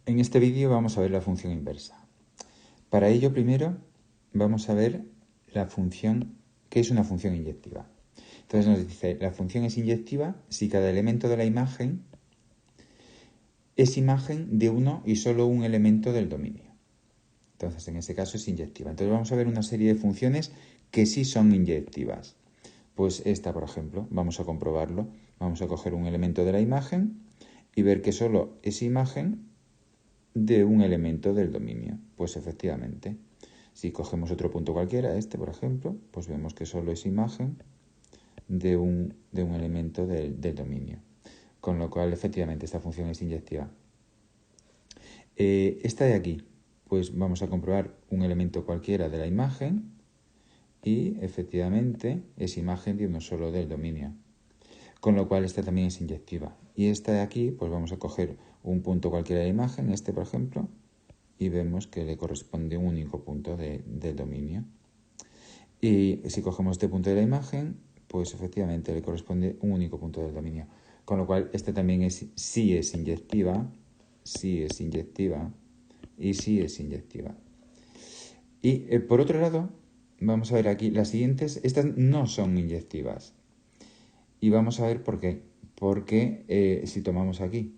En este vídeo vamos a ver la función inversa. Para ello, primero vamos a ver la función, ¿qué es una función inyectiva? Entonces nos dice, la función es inyectiva si cada elemento de la imagen es imagen de uno y solo un elemento del dominio. Entonces, en este caso es inyectiva. Entonces vamos a ver una serie de funciones que sí son inyectivas. Pues esta, por ejemplo, vamos a comprobarlo. Vamos a coger un elemento de la imagen y ver que solo es imagen de un elemento del dominio. Pues efectivamente, si cogemos otro punto cualquiera, este por ejemplo, pues vemos que solo es imagen de un elemento del dominio. Con lo cual, efectivamente, esta función es inyectiva. Esta de aquí, pues vamos a comprobar un elemento cualquiera de la imagen y efectivamente es imagen de uno solo del dominio. Con lo cual esta también es inyectiva. Y esta de aquí, pues vamos a coger un punto cualquiera de la imagen, este por ejemplo, y vemos que le corresponde un único punto del dominio. Y si cogemos este punto de la imagen, pues efectivamente le corresponde un único punto del dominio. Con lo cual esta también sí es inyectiva, sí es inyectiva y sí es inyectiva. Y por otro lado, vamos a ver aquí, las siguientes, estas no son inyectivas. Y vamos a ver por qué. Porque si tomamos aquí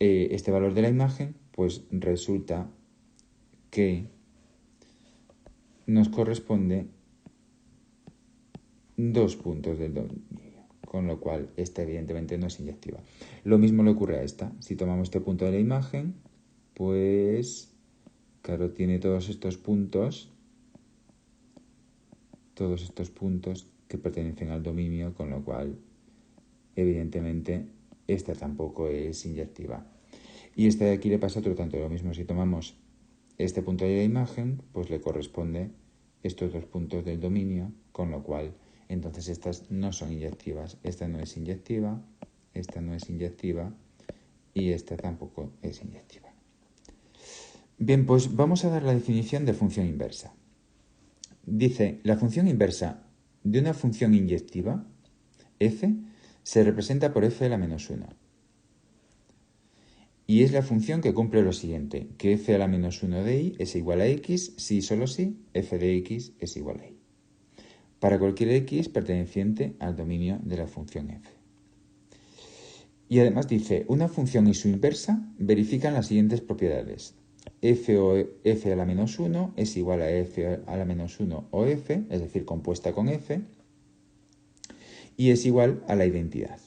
este valor de la imagen, pues resulta que nos corresponde 2 puntos del dominio, con lo cual esta evidentemente no es inyectiva. Lo mismo le ocurre a esta. Si tomamos este punto de la imagen, pues claro, tiene todos estos puntos que pertenecen al dominio, con lo cual evidentemente esta tampoco es inyectiva. Y esta de aquí le pasa otro tanto lo mismo. Si tomamos este punto de la imagen, pues le corresponde estos 2 puntos del dominio, con lo cual entonces estas no son inyectivas. Esta no es inyectiva, esta no es inyectiva y esta tampoco es inyectiva. Bien, pues vamos a dar la definición de función inversa. Dice, la función inversa de una función inyectiva, f, se representa por f a la menos 1. Y es la función que cumple lo siguiente, que f a la menos 1 de y es igual a x si y solo si f de x es igual a y. Para cualquier x perteneciente al dominio de la función f. Y además dice, una función y su inversa verifican las siguientes propiedades. F o f a la menos 1 es igual a f a la menos 1 o f, es decir, compuesta con f, y es igual a la identidad.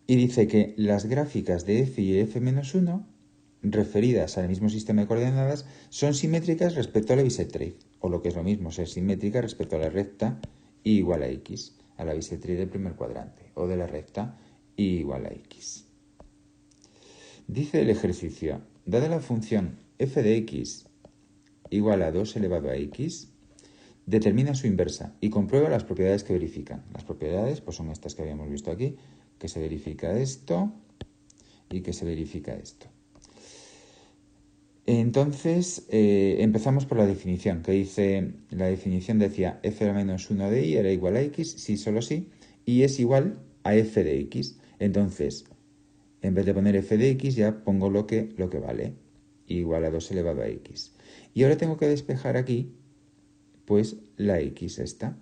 Y dice que las gráficas de f y f menos 1, referidas al mismo sistema de coordenadas, son simétricas respecto a la bisectriz, o lo que es lo mismo, ser simétrica respecto a la recta y igual a x, a la bisectriz del primer cuadrante, o de la recta y igual a x. Dice el ejercicio, dada la función f de x igual a 2 elevado a x, determina su inversa y comprueba las propiedades que verifican. Las propiedades pues son estas que habíamos visto aquí, que se verifica esto y que se verifica esto. Entonces, empezamos por la definición, que dice, la definición decía f a la menos 1 de y era igual a x, si solo si, y es igual a f de x. Entonces, en vez de poner f de x, ya pongo lo que vale, igual a 2 elevado a x. Y ahora tengo que despejar aquí, pues, la x esta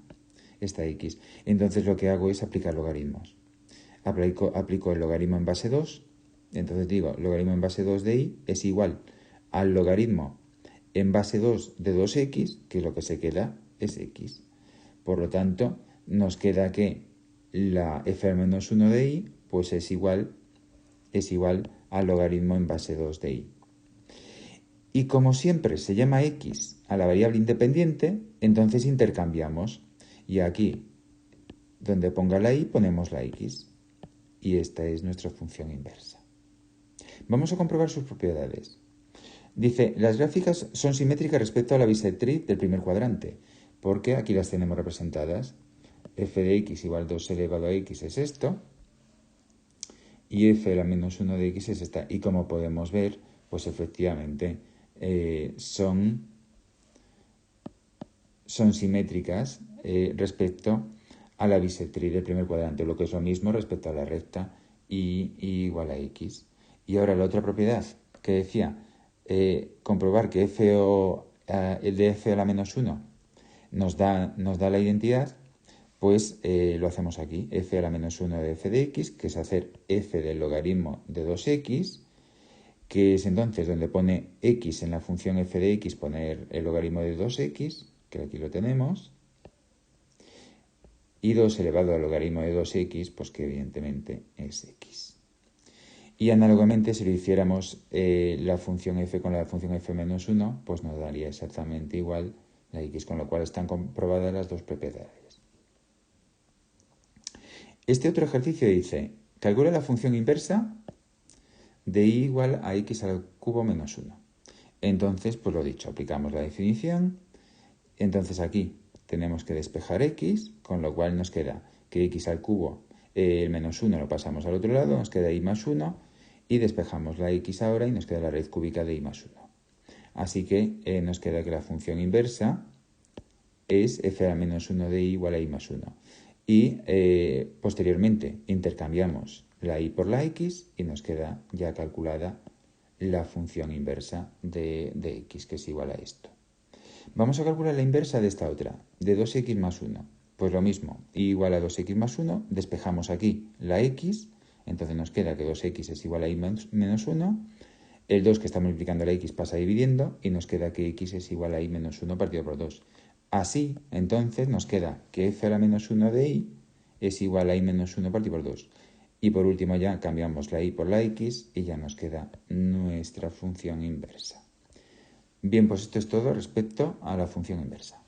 x. Entonces, lo que hago es aplicar logaritmos. Aplico el logaritmo en base 2, entonces digo, logaritmo en base 2 de y es igual al logaritmo en base 2 de 2x, que lo que se queda es x. Por lo tanto, nos queda que la f al menos 1 de y pues es igual al logaritmo en base 2 de y. Y como siempre se llama x a la variable independiente, entonces intercambiamos. Y aquí, donde ponga la y, ponemos la x. Y esta es nuestra función inversa. Vamos a comprobar sus propiedades. Dice, las gráficas son simétricas respecto a la bisectriz del primer cuadrante, porque aquí las tenemos representadas. F de x igual 2 elevado a x es esto, y f a la menos 1 de x es esta. Y como podemos ver, pues efectivamente son simétricas respecto a la bisectriz del primer cuadrante, lo que es lo mismo respecto a la recta y igual a x. Y ahora la otra propiedad que decía, comprobar que el de f a la menos 1 nos da la identidad, pues lo hacemos aquí, f a la menos 1 de f de x, que es hacer f del logaritmo de 2x, que es entonces donde pone x en la función f de x, poner el logaritmo de 2x, que aquí lo tenemos, y 2 elevado al logaritmo de 2x, pues que evidentemente es x. Y análogamente, si lo hiciéramos la función f con la función f menos 1, pues nos daría exactamente igual la x, con lo cual están comprobadas las dos propiedades. Este otro ejercicio dice, calcula la función inversa de y igual a x al cubo menos 1. Entonces, pues lo dicho, aplicamos la definición. Entonces aquí tenemos que despejar x, con lo cual nos queda que x al cubo, el menos 1 lo pasamos al otro lado, nos queda y más 1, y despejamos la x ahora y nos queda la raíz cúbica de y más 1. Así que nos queda que la función inversa es f a la menos 1 de y igual a y más 1. Y posteriormente intercambiamos la y por la x y nos queda ya calculada la función inversa de x, que es igual a esto. Vamos a calcular la inversa de esta otra, de 2x más 1. Pues lo mismo, y igual a 2x más 1, despejamos aquí la x, entonces nos queda que 2x es igual a y menos 1, el 2 que está multiplicando la x pasa dividiendo, y nos queda que x es igual a y menos 1 partido por 2. Así, entonces, nos queda que f a la menos 1 de y es igual a y menos 1 partido por 2. Y por último ya cambiamos la y por la x y ya nos queda nuestra función inversa. Bien, pues esto es todo respecto a la función inversa.